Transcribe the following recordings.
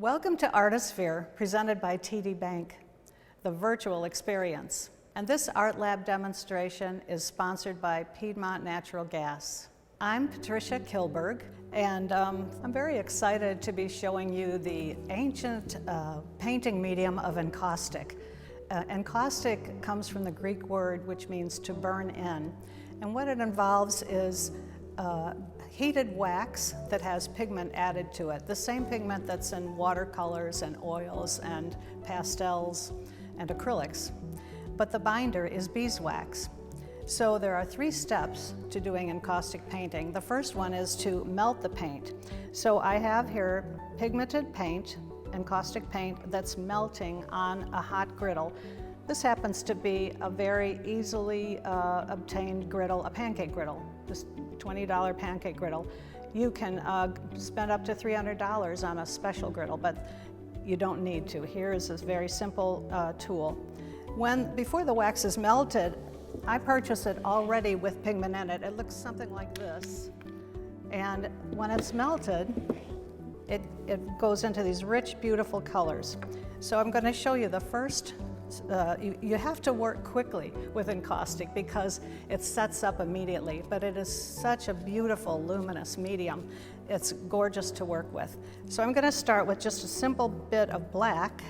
Welcome to Artisphere, presented by TD Bank, the virtual experience. And this Art Lab demonstration is sponsored by Piedmont Natural Gas. I'm Patricia Kilburg, and I'm very excited to be showing you the ancient painting medium of encaustic. Encaustic comes from the Greek word which means to burn in. And what it involves is heated wax that has pigment added to it, the same pigment that's in watercolors and oils and pastels and acrylics. But the binder is beeswax. So there are 3 steps to doing encaustic painting. The first one is to melt the paint. So I have here pigmented paint, encaustic paint, that's melting on a hot griddle. This happens to be a very easily obtained griddle, a pancake griddle, just $20 pancake griddle. You can spend up to $300 on a special griddle, but you don't need to. Here is this very simple tool. Before the wax is melted, I purchase it already with pigment in it. It looks something like this. And when it's melted, it goes into these rich, beautiful colors. So I'm going to show you the first. You have to work quickly with encaustic because it sets up immediately, but it is such a beautiful, luminous medium. It's gorgeous to work with. So I'm going to start with just a simple bit of black.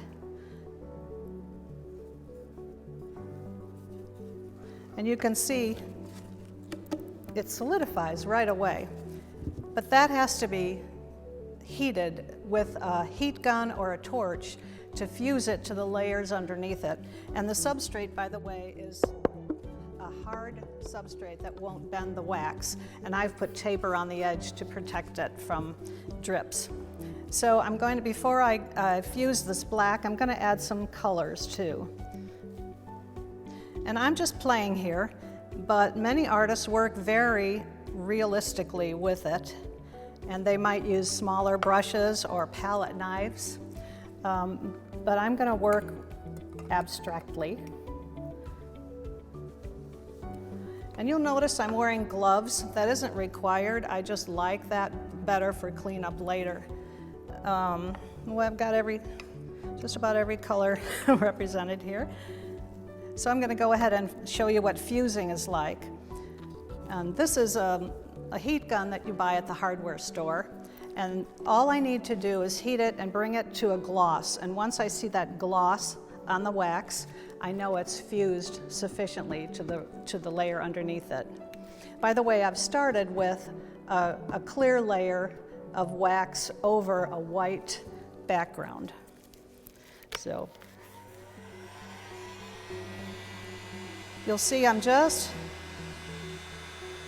And you can see it solidifies right away. But that has to be heated with a heat gun or a torch to fuse it to the layers underneath it. And the substrate, by the way, is a hard substrate that won't bend the wax. And I've put tape on the edge to protect it from drips. So I'm going to, before I fuse this black, I'm going to add some colors too. And I'm just playing here, but many artists work very realistically with it. And they might use smaller brushes or palette knives. But I'm going to work abstractly. And you'll notice I'm wearing gloves. That isn't required. I just like that better for cleanup later. Well, I've got just about every color represented here. So I'm going to go ahead and show you what fusing is like. And this is a heat gun that you buy at the hardware store. And all I need to do is heat it and bring it to a gloss. And once I see that gloss on the wax, I know it's fused sufficiently to the layer underneath it. By the way, I've started with a clear layer of wax over a white background. So you'll see I'm just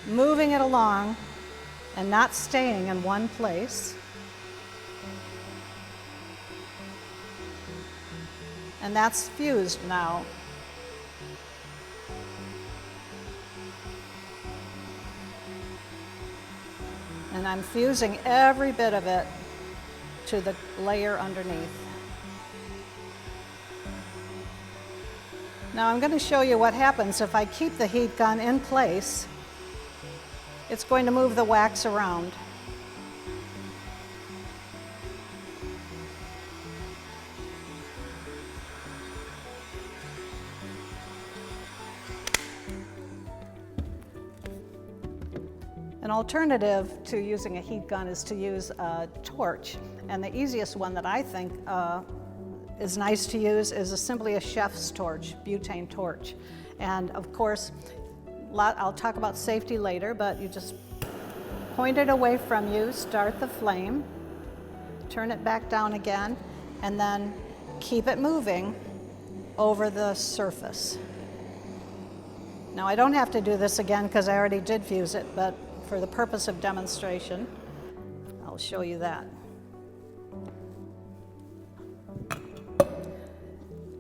moving it along and not staying in one place. And that's fused now. And I'm fusing every bit of it to the layer underneath. Now I'm going to show you what happens if I keep the heat gun in place. It's going to move the wax around. An alternative to using a heat gun is to use a torch. And the easiest one that I think is nice to use is simply a chef's torch, butane torch. And of course, I'll talk about safety later, but you just point it away from you, start the flame, turn it back down again, and then keep it moving over the surface. Now I don't have to do this again because I already did fuse it, but for the purpose of demonstration, I'll show you that.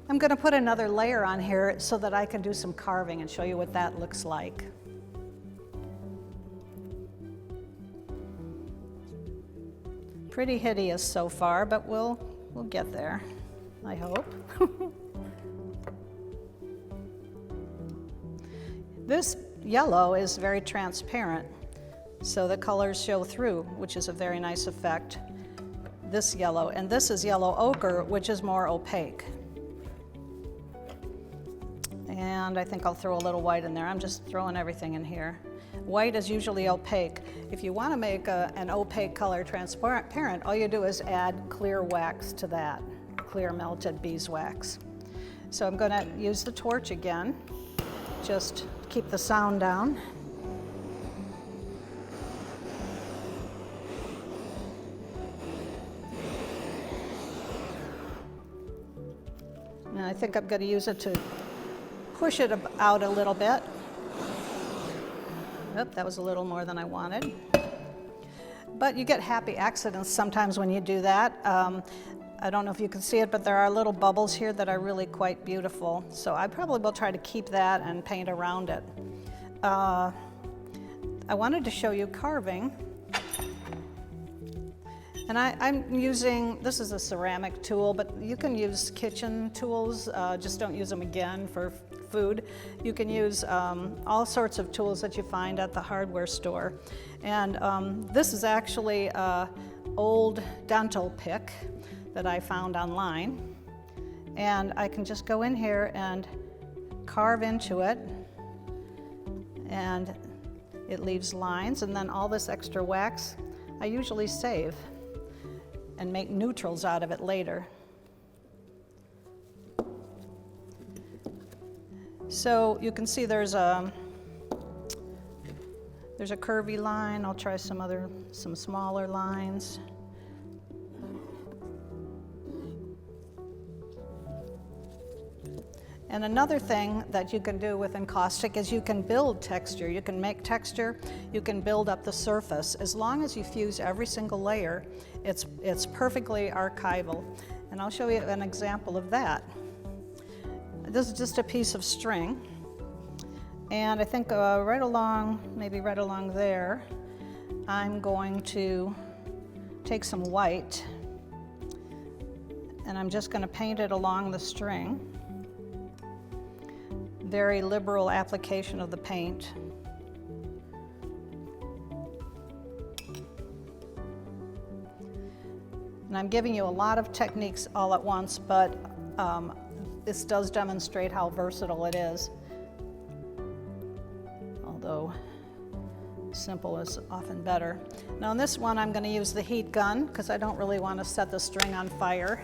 I'm going to put another layer on here so that I can do some carving and show you what that looks like. Pretty hideous so far, but we'll get there, I hope. This yellow is very transparent, so the colors show through, which is a very nice effect. this yellow, and this is yellow ochre, which is more opaque. And I think I'll throw a little white in there. I'm just throwing everything in here. White is usually opaque. If you want to make an opaque color transparent, all you do is add clear wax to that, clear melted beeswax. So I'm going to use the torch again, just keep the sound down. And I think I'm going to use it to push it out a little bit. Oop, that was a little more than I wanted. But you get happy accidents sometimes when you do that. I don't know if you can see it, but there are little bubbles here that are really quite beautiful. So I probably will try to keep that and paint around it. I wanted to show you carving. And I'm using, this is a ceramic tool, but you can use kitchen tools, just don't use them again for food. You can use all sorts of tools that you find at the hardware store. And this is actually an old dental pick that I found online. And I can just go in here and carve into it. And it leaves lines, and then all this extra wax I usually save and make neutrals out of it later. So you can see there's a curvy line. I'll try some smaller lines. And another thing that you can do with encaustic is you can build texture. You can make texture, you can build up the surface. As long as you fuse every single layer, it's perfectly archival. And I'll show you an example of that. This is just a piece of string. And I think maybe right along there, I'm going to take some white, and I'm just going to paint it along the string. Very liberal application of the paint. And I'm giving you a lot of techniques all at once, but this does demonstrate how versatile it is. Although simple is often better. Now on this one I'm going to use the heat gun because I don't really want to set the string on fire.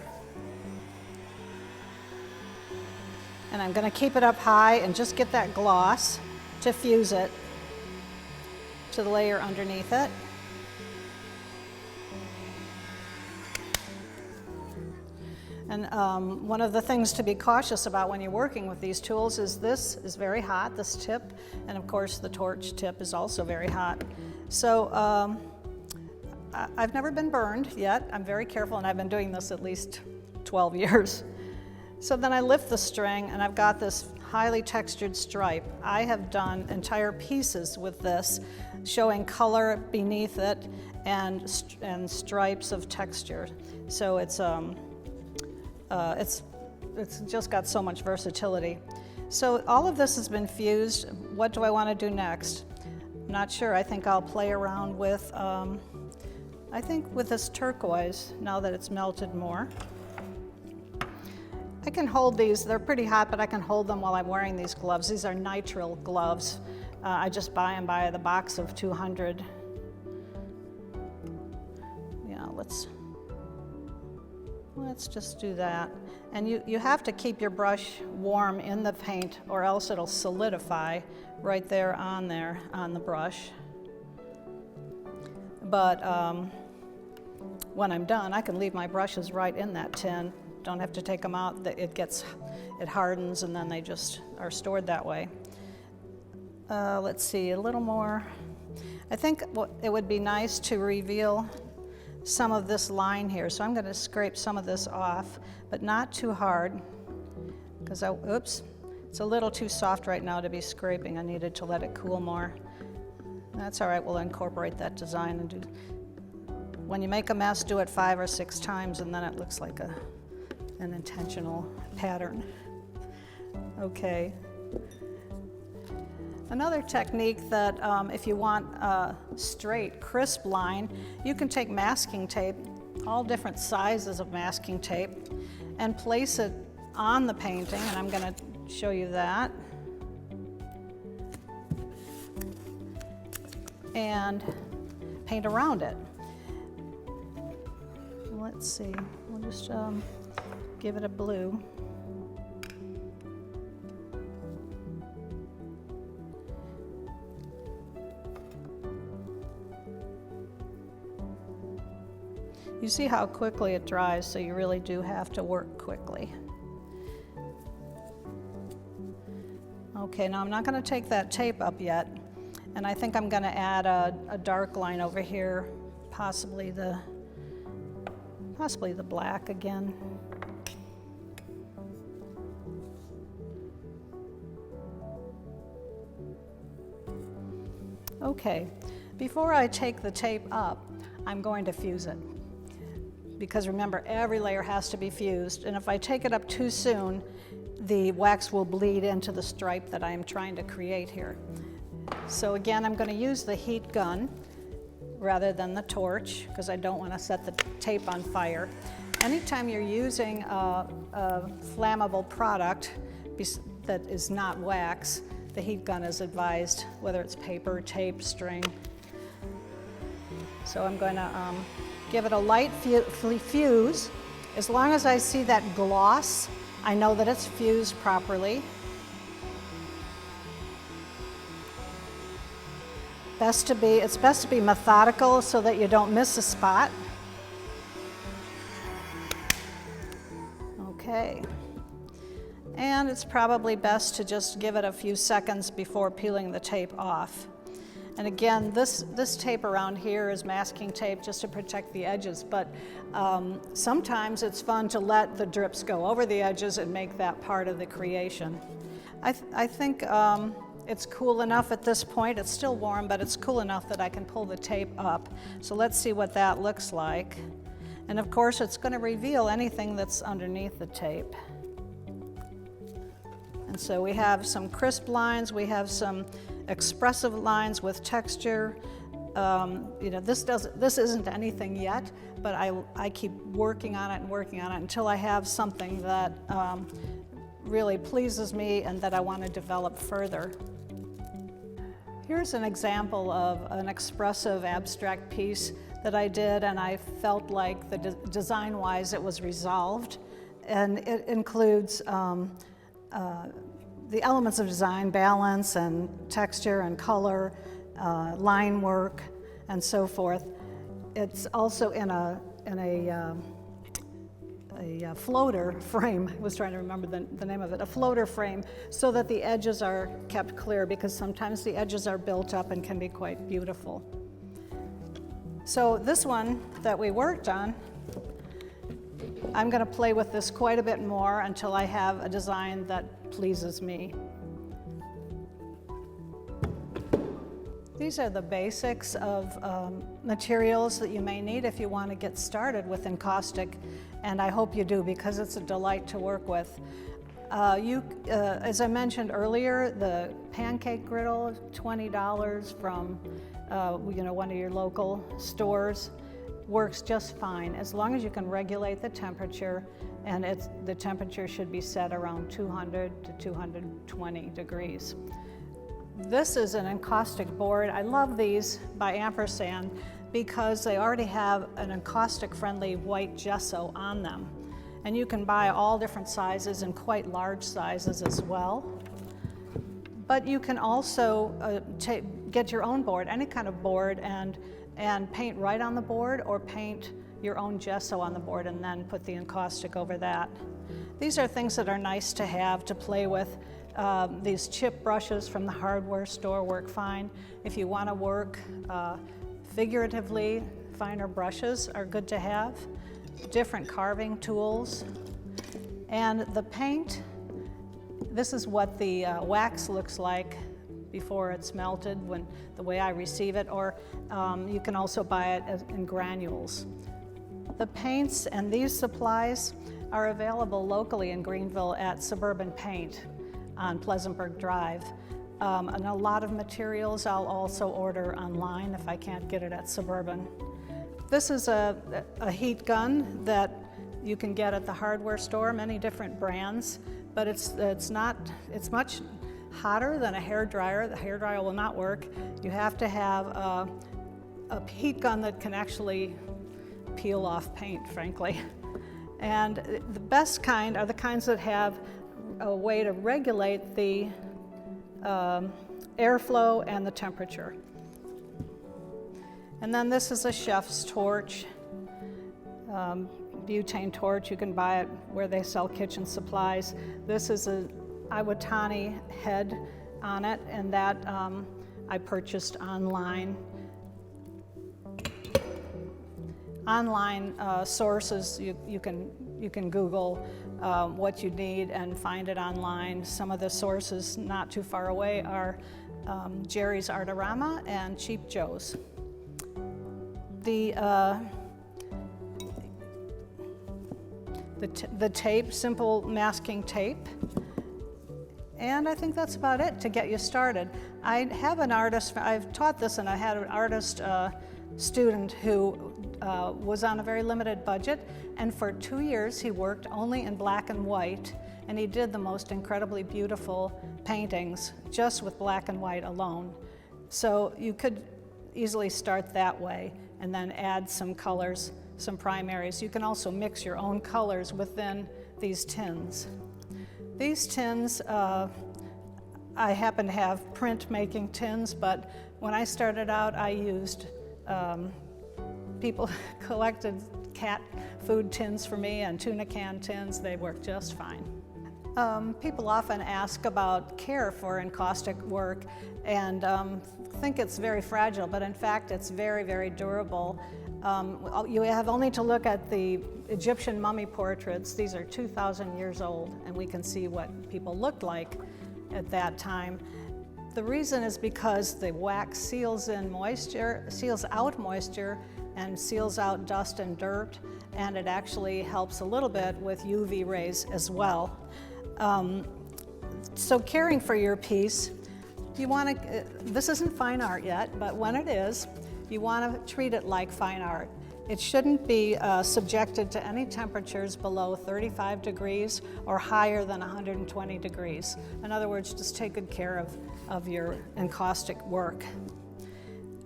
And I'm going to keep it up high and just get that gloss to fuse it to the layer underneath it. And one of the things to be cautious about when you're working with these tools is this is very hot, this tip, and of course the torch tip is also very hot. So I've never been burned yet. I'm very careful, and I've been doing this at least 12 years. So then I lift the string and I've got this highly textured stripe. I have done entire pieces with this, showing color beneath it and stripes of texture. So it's just got so much versatility. So all of this has been fused. What do I want to do next? I'm not sure. I think I'll play around with, with this turquoise now that it's melted more. I can hold these, they're pretty hot, but I can hold them while I'm wearing these gloves. These are nitrile gloves. I just buy them by the box of 200. Yeah, let's just do that. And you have to keep your brush warm in the paint or else it'll solidify right there on the brush. But when I'm done, I can leave my brushes right in that tin. Don't have to take them out. It hardens and then they just are stored that way. Let's see, a little more. I think it would be nice to reveal some of this line here. So I'm going to scrape some of this off, but not too hard, because oops, it's a little too soft right now to be scraping. I needed to let it cool more. That's all right, we'll incorporate that design and do. When you make a mess, do it 5 or 6 times and then it looks like an intentional pattern. Okay. Another technique that if you want a straight, crisp line, you can take masking tape all different sizes of masking tape and place it on the painting, and I'm going to show you that. And paint around it. Let's see, we'll just give it a blue. You see how quickly it dries, so you really do have to work quickly. Okay, now I'm not going to take that tape up yet, and I think I'm going to add a dark line over here, possibly the black again. Okay, before I take the tape up, I'm going to fuse it. Because remember, every layer has to be fused, and if I take it up too soon, the wax will bleed into the stripe that I'm trying to create here. So again, I'm going to use the heat gun rather than the torch, because I don't want to set the tape on fire. Anytime you're using a flammable product that is not wax, the heat gun is advised, whether it's paper, tape, string. So I'm going to give it a light fuse. As long as I see that gloss, I know that it's fused properly. It's best to be methodical so that you don't miss a spot. Okay. And it's probably best to just give it a few seconds before peeling the tape off. And again, this tape around here is masking tape just to protect the edges, but sometimes it's fun to let the drips go over the edges and make that part of the creation. I think it's cool enough at this point. It's still warm, but it's cool enough that I can pull the tape up. So let's see what that looks like. And of course, it's going to reveal anything that's underneath the tape. And so we have some crisp lines, we have some expressive lines with texture. You know, this isn't anything yet, but I keep working on it and working on it until I have something that really pleases me and that I want to develop further. Here's an example of an expressive abstract piece that I did, and I felt like design-wise it was resolved, and it includes the elements of design, balance and texture and color, line work, and so forth. It's also in a floater frame. I was trying to remember the name of it, a floater frame, so that the edges are kept clear, because sometimes the edges are built up and can be quite beautiful. So this one that we worked on, I'm going to play with this quite a bit more until I have a design that pleases me. These are the basics of materials that you may need if you want to get started with encaustic, and I hope you do, because it's a delight to work with. As I mentioned earlier, the pancake griddle, $20 from one of your local stores, works just fine as long as you can regulate the temperature, and the temperature should be set around 200 to 220 degrees. This is an encaustic board. I love these by Ampersand because they already have an encaustic friendly white gesso on them, and you can buy all different sizes and quite large sizes as well. But you can also get your own board, any kind of board, and paint right on the board, or paint your own gesso on the board and then put the encaustic over that. These are things that are nice to have to play with. These chip brushes from the hardware store work fine. If you want to work figuratively, finer brushes are good to have. Different carving tools. And the paint, this is what the wax looks like before it's melted, the way I receive it, or you can also buy it in granules. The paints and these supplies are available locally in Greenville at Suburban Paint on Pleasantburg Drive. And a lot of materials I'll also order online if I can't get it at Suburban. This is a heat gun that you can get at the hardware store, many different brands, but it's much hotter than a hair dryer. The hair dryer will not work. You have to have a heat gun that can actually peel off paint, frankly. And the best kind are the kinds that have a way to regulate the airflow and the temperature. And then this is a chef's torch, butane torch. You can buy it where they sell kitchen supplies. This is a Iwatani head on it, and that I purchased online. Online sources, you can Google what you need and find it online. Some of the sources not too far away are Jerry's Artorama and Cheap Joe's. The tape, simple masking tape. And I think that's about it to get you started. I have an artist, I've taught this, and I had an artist student who was on a very limited budget, and for 2 years he worked only in black and white, and he did the most incredibly beautiful paintings just with black and white alone. So you could easily start that way and then add some colors, some primaries. You can also mix your own colors within these tins. These tins, I happen to have printmaking tins, but when I started out, I used, people collected cat food tins for me and tuna can tins. They work just fine. People often ask about care for encaustic work and think it's very fragile, but in fact it's very, very durable. You have only to look at the Egyptian mummy portraits. These are 2,000 years old, and we can see what people looked like at that time. The reason is because the wax seals out moisture and seals out dust and dirt, and it actually helps a little bit with UV rays as well. So caring for your piece, this isn't fine art yet, but when it is, you want to treat it like fine art. It shouldn't be subjected to any temperatures below 35 degrees or higher than 120 degrees. In other words, just take good care of your encaustic work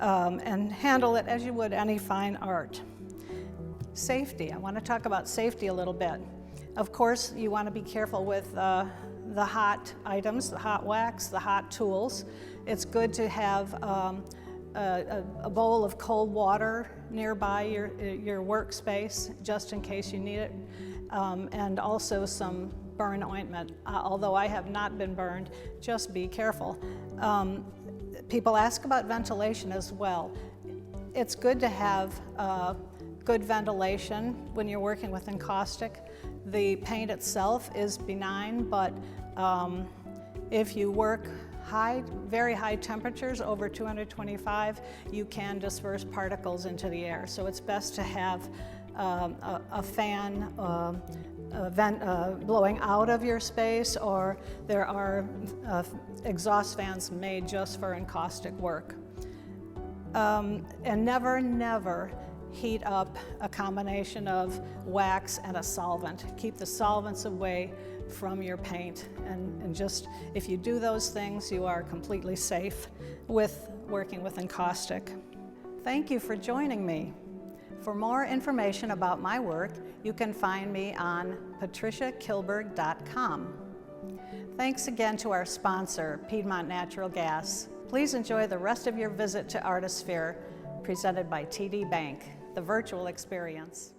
and handle it as you would any fine art. Safety, I want to talk about safety a little bit. Of course, you want to be careful with the hot items, the hot wax, the hot tools. It's good to have a bowl of cold water nearby your workspace, just in case you need it, and also some burn ointment. Although I have not been burned, just be careful. People ask about ventilation as well. It's good to have good ventilation when you're working with encaustic. The paint itself is benign, but if you work very high temperatures, over 225, you can disperse particles into the air. So it's best to have a fan blowing out of your space, or there are exhaust fans made just for encaustic work. And never heat up a combination of wax and a solvent. Keep the solvents away from your paint, and just, if you do those things, you are completely safe with working with encaustic. Thank you for joining me. For more information about my work, you can find me on patriciakilburg.com. Thanks again to our sponsor, Piedmont Natural Gas. Please enjoy the rest of your visit to Artisphere, presented by TD Bank, the virtual experience.